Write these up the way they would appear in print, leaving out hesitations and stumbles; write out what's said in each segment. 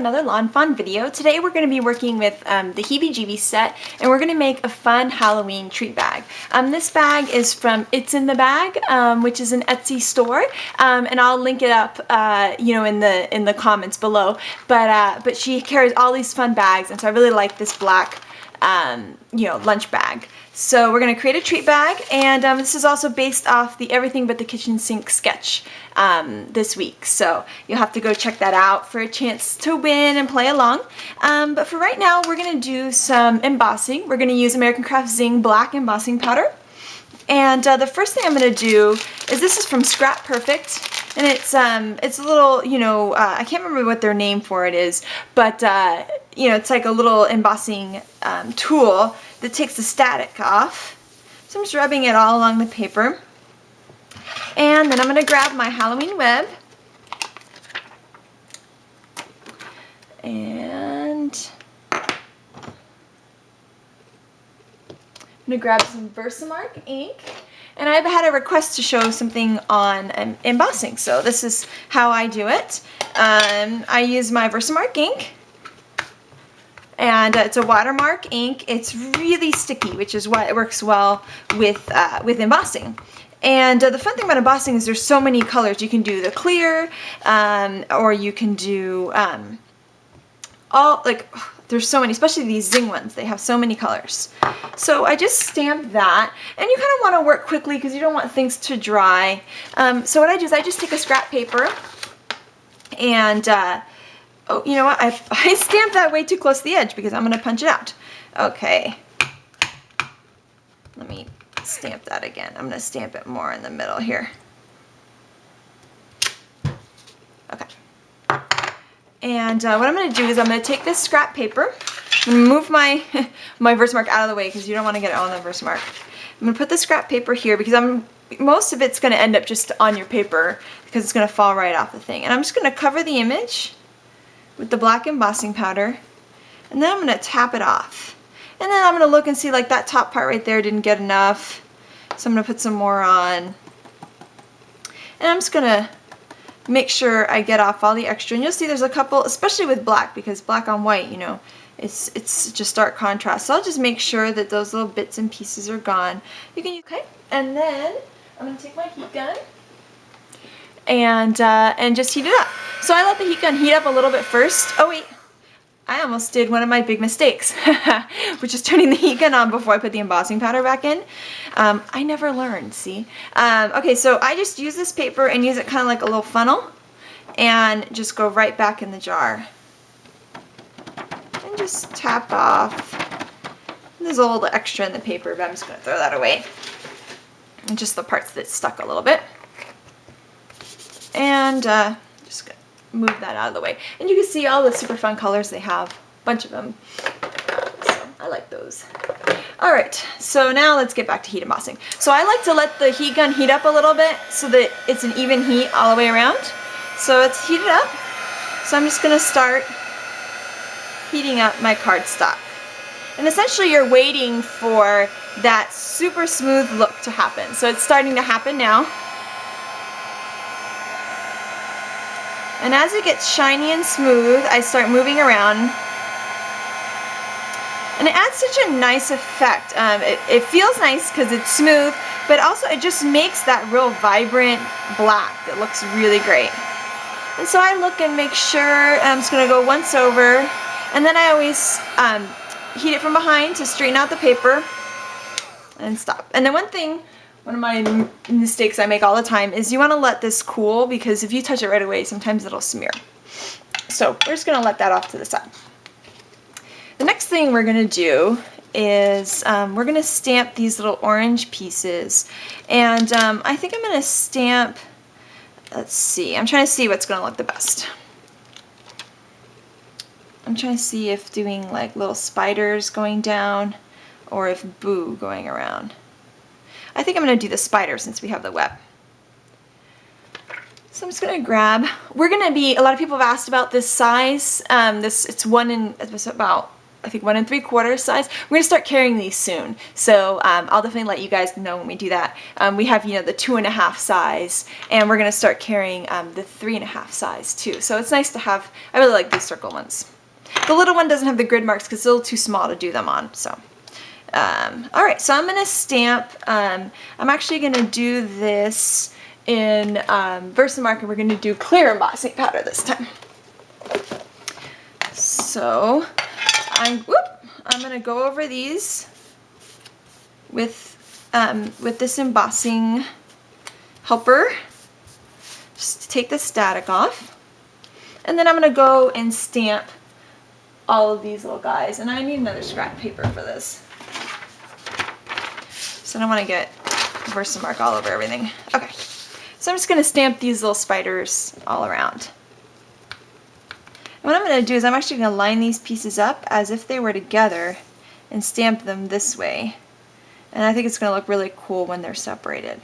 another Lawn Fawn video. Today we're going to be working with the Heebie Jeebies set, and we're going to make a fun Halloween treat bag. This bag is from It's in the Bag, which is an Etsy store, and I'll link it up, you know, in the comments below. But she carries all these fun bags, and so I really like this black, you know, lunch bag. So we're going to create a treat bag, and this is also based off the Everything But the Kitchen Sink sketch this week. So you'll have to go check that out for a chance to win and play along. But for right now, we're going to do some embossing. We're going to use American Craft Zing Black Embossing Powder. And the first thing I'm going to do is, this is from Scrap Perfect, and it's a little, you know, I can't remember what their name for it is, but you know, it's like a little embossing tool that takes the static off. So I'm just rubbing it all along the paper. And then I'm going to grab my Halloween web. And I'm going to grab some Versamark ink. And I've had a request to show something on embossing, so this is how I do it. I use my Versamark ink. And it's a watermark ink. It's really sticky, which is why it works well with embossing. And the fun thing about embossing is there's so many colors. You can do the clear, or you can do there's so many, especially these Zing ones. They have so many colors. So I just stamped that, and you kind of want to work quickly because you don't want things to dry. So what I do is I just take a scrap paper and oh, you know what? I stamped that way too close to the edge because I'm going to punch it out. Okay. Let me stamp that again. I'm going to stamp it more in the middle here. Okay. And what I'm going to do is I'm going to take this scrap paper. I'm going to move my my Versamark out of the way because you don't want to get it on the Versamark. I'm going to put the scrap paper here because most of it's going to end up just on your paper because it's going to fall right off the thing. And I'm just going to cover the image with the black embossing powder, and then I'm going to tap it off. And then I'm going to look and see, like, that top part right there didn't get enough, so I'm going to put some more on. And I'm just going to make sure I get off all the extra. And you'll see there's a couple, especially with black, because black on white, you know, it's just stark contrast. So I'll just make sure that those little bits and pieces are gone. You can use, okay, and then I'm going to take my heat gun and just heat it up. So I let the heat gun heat up a little bit first. Oh wait, I almost did one of my big mistakes, which is turning the heat gun on before I put the embossing powder back in. I never learned, see? Okay, so I just use this paper and use it kind of like a little funnel and just go right back in the jar. And just tap off. There's a little extra in the paper, but I'm just going to throw that away. And just the parts that stuck a little bit. And just gonna move that out of the way. And you can see all the super fun colors they have. A bunch of them. So I like those. Alright, so now let's get back to heat embossing. So I like to let the heat gun heat up a little bit so that it's an even heat all the way around. So it's heated up. So I'm just going to start heating up my cardstock. And essentially you're waiting for that super smooth look to happen. So it's starting to happen now. And as it gets shiny and smooth, I start moving around. And it adds such a nice effect. It feels nice because it's smooth, but also it just makes that real vibrant black that looks really great. And so I look and make sure, I'm just going to go once over, and then I always heat it from behind to straighten out the paper and stop. And then one of my mistakes I make all the time is you want to let this cool, because if you touch it right away, sometimes it'll smear. So we're just going to let that off to the side. The next thing we're going to do is we're going to stamp these little orange pieces. And I think I'm going to stamp, let's see, I'm trying to see what's going to look the best. I'm trying to see if doing like little spiders going down or if boo going around. I think I'm going to do the spider since we have the web. So I'm just going to grab, a lot of people have asked about this size. It's about I think 1 3/4 size. We're gonna start carrying these soon, so I'll definitely let you guys know when we do that. We have, you know, the 2 1/2 size, and we're gonna start carrying the 3 1/2 size too. So it's nice to have. I really like these circle ones. The little one doesn't have the grid marks because it's a little too small to do them on. So, all right. So I'm gonna stamp. I'm actually gonna do this in Versamark, and we're gonna do clear embossing powder this time. So I'm gonna go over these with this embossing helper, just to take the static off, and then I'm gonna go and stamp all of these little guys. And I need another scrap paper for this, so I don't want to get Versamark all over everything. Okay, so I'm just gonna stamp these little spiders all around. What I'm going to do is I'm actually going to line these pieces up as if they were together and stamp them this way. And I think it's going to look really cool when they're separated.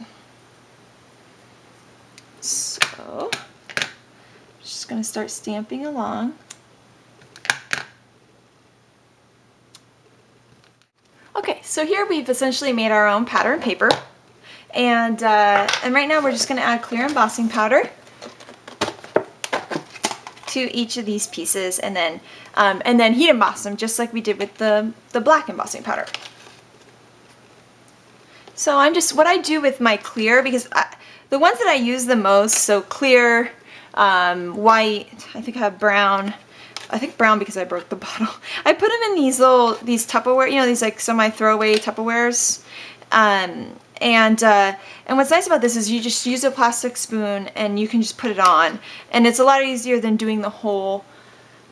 So, just going to start stamping along. Okay, so here we've essentially made our own pattern paper. And right now we're just going to add clear embossing powder to each of these pieces, and then heat emboss them just like we did with the black embossing powder. So what I do with my clear, because the ones that I use the most, so clear, white, I think I have brown. I think brown because I broke the bottle. I put them in these Tupperware, you know, these like semi-throwaway Tupperwares. And what's nice about this is you just use a plastic spoon and you can just put it on. And it's a lot easier than doing the whole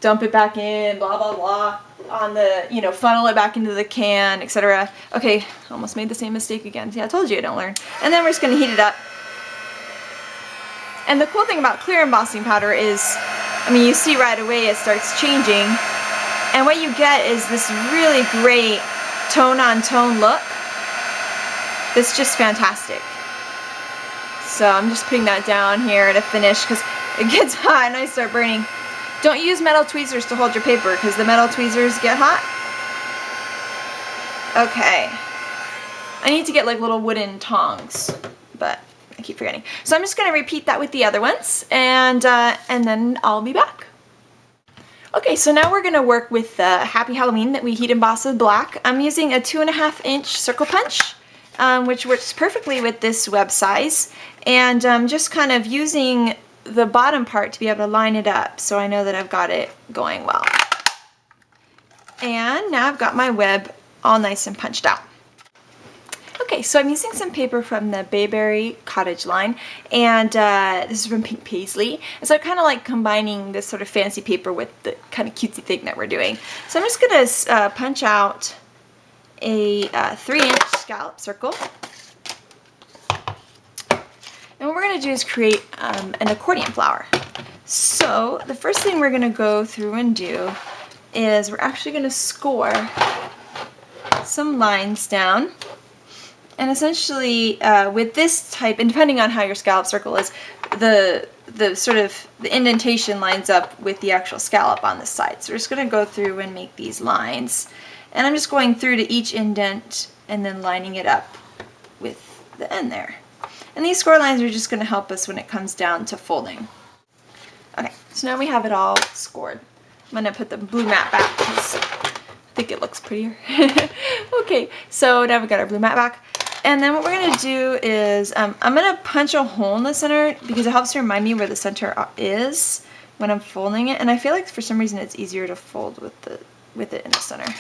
dump it back in, blah, blah, blah, on the, you know, funnel it back into the can, etc. Okay, almost made the same mistake again. Yeah, I told you I don't learn. And then we're just going to heat it up. And the cool thing about clear embossing powder is, I mean, you see right away it starts changing. And what you get is this really great tone-on-tone look. It's just fantastic. So I'm just putting that down here to finish because it gets hot and I start burning. Don't use metal tweezers to hold your paper because the metal tweezers get hot. Okay. I need to get like little wooden tongs, but I keep forgetting. So I'm just going to repeat that with the other ones, and then I'll be back. Okay, so now we're going to work with the Happy Halloween that we heat embossed with black. I'm using a 2 1/2 inch circle punch, which works perfectly with this web size, and I'm just kind of using the bottom part to be able to line it up so I know that I've got it going well. And now I've got my web all nice and punched out. Okay, so I'm using some paper from the Bayberry Cottage line, and this is from Pink Paisley. And so I'm kind of like combining this sort of fancy paper with the kind of cutesy thing that we're doing. So I'm just going to punch out a 3-inch scallop circle. And what we're going to do is create an accordion flower. So the first thing we're going to go through and do is we're actually going to score some lines down. And essentially with this type, and depending on how your scallop circle is, the indentation lines up with the actual scallop on the side. So we're just going to go through and make these lines. And I'm just going through to each indent and then lining it up with the end there. And these score lines are just going to help us when it comes down to folding. Okay, so now we have it all scored. I'm going to put the blue mat back because I think it looks prettier. Okay, so now we've got our blue mat back. And then what we're going to do is I'm going to punch a hole in the center because it helps to remind me where the center is when I'm folding it. And I feel like for some reason it's easier to fold with it in the center.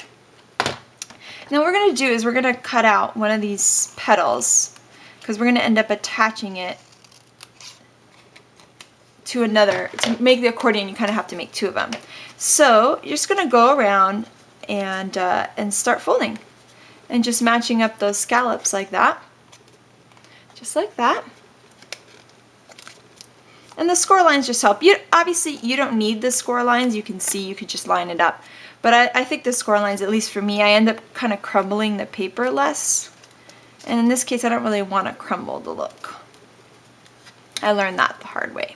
Now what we're going to do is we're going to cut out one of these petals because we're going to end up attaching it to another. To make the accordion, you kind of have to make 2 of them. So you're just going to go around and start folding. And just matching up those scallops like that. Just like that. And the score lines just help. Obviously, you don't need the score lines. You can see, you could just line it up. But I think the score lines, at least for me, I end up kind of crumbling the paper less. And in this case, I don't really want to crumble the look. I learned that the hard way.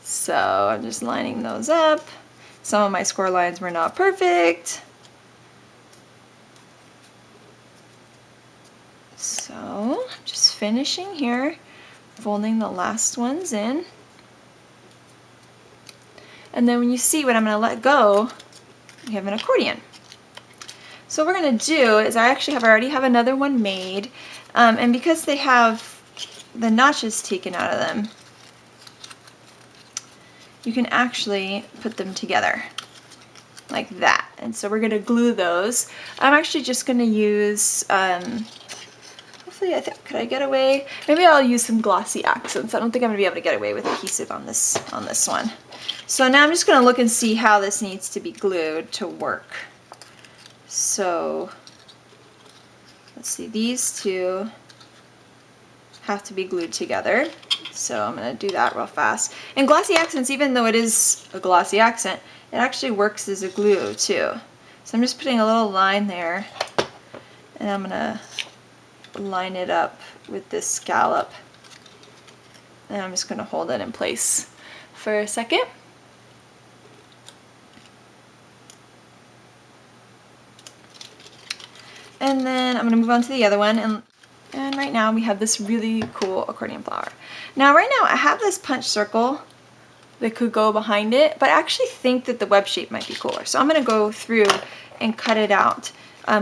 So I'm just lining those up. Some of my score lines were not perfect. So I'm just finishing here, folding the last ones in. And then when you see what I'm going to let go, we have an accordion. So what we're going to do is I already have another one made, and because they have the notches taken out of them, you can actually put them together like that. And so we're going to glue those. I'm actually just going to use, hopefully, could I get away? Maybe I'll use some glossy accents. I don't think I'm going to be able to get away with adhesive on this one. So now I'm just going to look and see how this needs to be glued to work. So let's see, these two have to be glued together. So I'm going to do that real fast. And glossy accents, even though it is a glossy accent, it actually works as a glue too. So I'm just putting a little line there, and I'm going to line it up with this scallop. And I'm just going to hold it in place for a second. And then I'm going to move on to the other one, and right now we have this really cool accordion flower. Now right now I have this punch circle that could go behind it, but I actually think that the web shape might be cooler. So I'm going to go through and cut it out,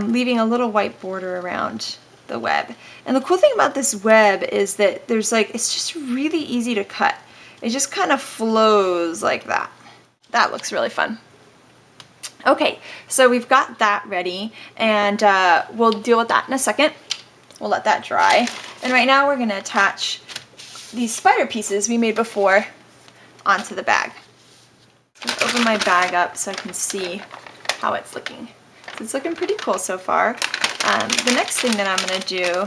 leaving a little white border around the web. And the cool thing about this web is that there's it's just really easy to cut. It just kind of flows like that. That looks really fun. Okay, so we've got that ready, and we'll deal with that in a second. We'll let that dry. And right now we're going to attach these spider pieces we made before onto the bag. I'm going to open my bag up so I can see how it's looking. So it's looking pretty cool so far. The next thing that I'm going to do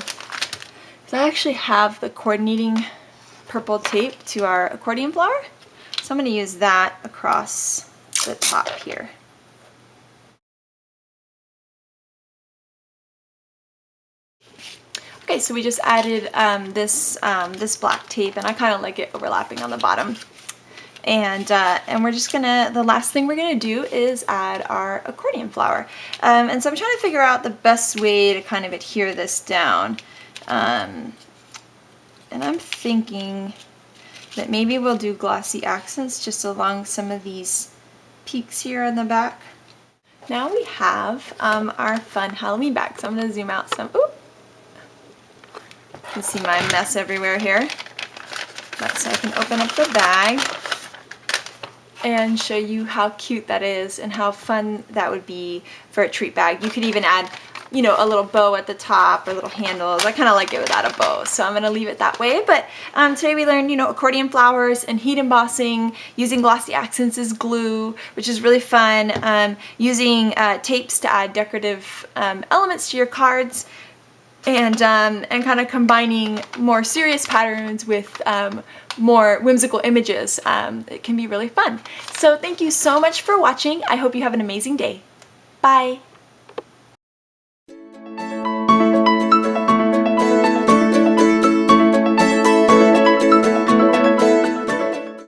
is I actually have the coordinating purple tape to our accordion flower. So I'm going to use that across the top here. Okay, so we just added this black tape, and I kind of like it overlapping on the bottom. And we're just gonna, the last thing we're gonna do is add our accordion flower. And so I'm trying to figure out the best way to kind of adhere this down. And I'm thinking that maybe we'll do glossy accents just along some of these peaks here on the back. Now we have our fun Halloween bag. So I'm gonna zoom out some. Ooh. You can see my mess everywhere here. But so I can open up the bag and show you how cute that is and how fun that would be for a treat bag. You could even add, you know, a little bow at the top or little handles. I kind of like it without a bow, so I'm going to leave it that way. But today we learned, you know, accordion flowers and heat embossing, using glossy accents as glue, which is really fun, using tapes to add decorative elements to your cards, and kind of combining more serious patterns with more whimsical images. It can be really fun. So thank you so much for watching. I hope you have an amazing day. Bye.